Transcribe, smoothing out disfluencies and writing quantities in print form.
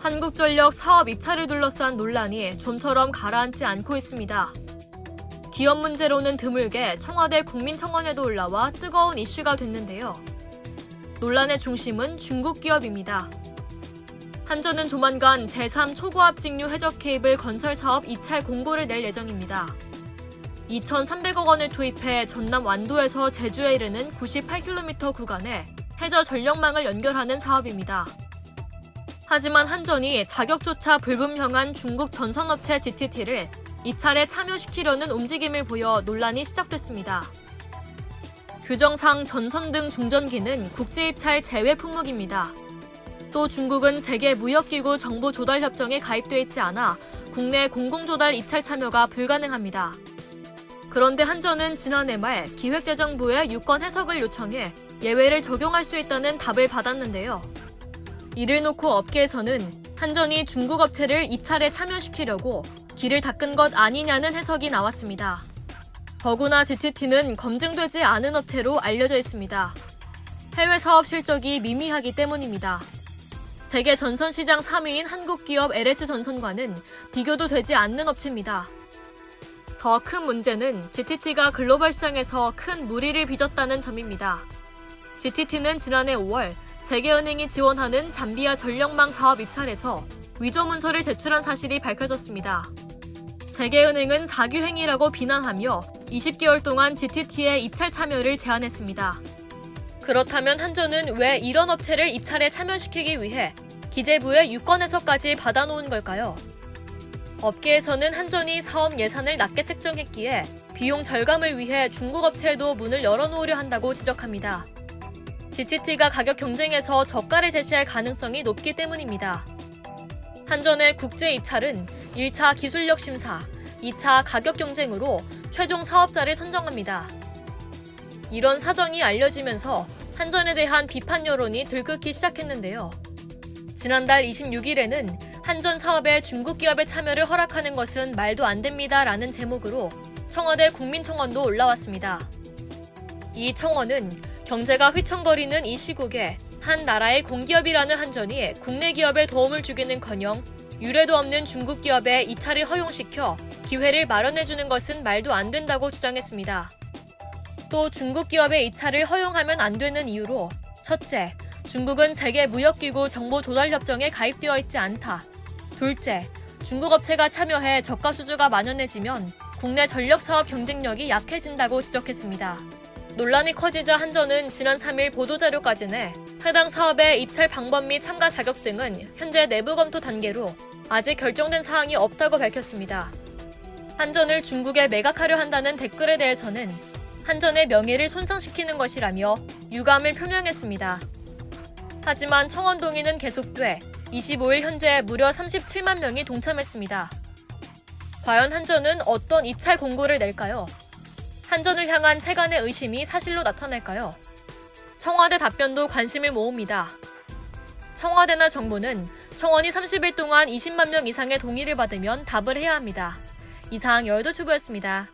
한국전력 사업 입찰을 둘러싼 논란이 좀처럼 가라앉지 않고 있습니다. 기업 문제로는 드물게 청와대 국민청원에도 올라와 뜨거운 이슈가 됐는데요. 논란의 중심은 중국 기업입니다. 한전은 조만간 제3 초고압 직류 해적 케이블 건설 사업 입찰 공고를 낼 예정입니다. 2,300억 원을 투입해 전남 완도에서 제주에 이르는 98km 구간에 해저 전력망을 연결하는 사업입니다. 하지만 한전이 자격조차 불분명한 중국 전선업체 GTT를 입찰에 참여시키려는 움직임을 보여 논란이 시작됐습니다. 규정상 전선 등 중전기는 국제입찰 제외 품목입니다. 또 중국은 세계무역기구 정보조달협정에 가입돼 있지 않아 국내 공공조달 입찰 참여가 불가능합니다. 그런데 한전은 지난해 말 기획재정부에 유권 해석을 요청해 예외를 적용할 수 있다는 답을 받았는데요. 이를 놓고 업계에서는 한전이 중국 업체를 입찰에 참여시키려고 길을 닦은 것 아니냐는 해석이 나왔습니다. 더구나 GTT는 검증되지 않은 업체로 알려져 있습니다. 해외 사업 실적이 미미하기 때문입니다. 세계 전선시장 3위인 한국 기업 LS전선과는 비교도 되지 않는 업체입니다. 더 큰 문제는 GTT가 글로벌 시장에서 큰 무리를 빚었다는 점입니다. GTT는 지난해 5월 세계은행이 지원하는 잠비아 전력망 사업 입찰에서 위조 문서를 제출한 사실이 밝혀졌습니다. 세계은행은 사기행위라고 비난하며 20개월 동안 GTT의 입찰 참여를 제한했습니다. 그렇다면 한전은 왜 이런 업체를 입찰에 참여시키기 위해 기재부의 유권 해석까지 받아놓은 걸까요? 업계에서는 한전이 사업 예산을 낮게 책정했기에 비용 절감을 위해 중국 업체에도 문을 열어놓으려 한다고 지적합니다. GTT가 가격 경쟁에서 저가를 제시할 가능성이 높기 때문입니다. 한전의 국제 입찰은 1차 기술력 심사, 2차 가격 경쟁으로 최종 사업자를 선정합니다. 이런 사정이 알려지면서 한전에 대한 비판 여론이 들끓기 시작했는데요. 지난달 26일에는 한전 사업에 중국 기업의 참여를 허락하는 것은 말도 안 됩니다라는 제목으로 청와대 국민청원도 올라왔습니다. 이 청원은 경제가 휘청거리는 이 시국에 한 나라의 공기업이라는 한전이 국내 기업에 도움을 주기는커녕 유례도 없는 중국 기업에 입찰을 허용시켜 기회를 마련해주는 것은 말도 안 된다고 주장했습니다. 또 중국 기업의 입찰을 허용하면 안 되는 이유로 첫째, 중국은 세계무역기구 정보조달협정에 가입되어 있지 않다. 둘째, 중국 업체가 참여해 저가 수주가 만연해지면 국내 전력사업 경쟁력이 약해진다고 지적했습니다. 논란이 커지자 한전은 지난 3일 보도자료까지 내 해당 사업의 입찰 방법 및 참가 자격 등은 현재 내부 검토 단계로 아직 결정된 사항이 없다고 밝혔습니다. 한전을 중국에 매각하려 한다는 댓글에 대해서는 한전의 명예를 손상시키는 것이라며 유감을 표명했습니다. 하지만 청원 동의는 계속돼 25일 현재 무려 37만 명이 동참했습니다. 과연 한전은 어떤 입찰 공고를 낼까요? 한전을 향한 세간의 의심이 사실로 나타날까요? 청와대 답변도 관심을 모읍니다. 청와대나 정부는 청원이 30일 동안 20만 명 이상의 동의를 받으면 답을 해야 합니다. 이상 여의도튜브였습니다.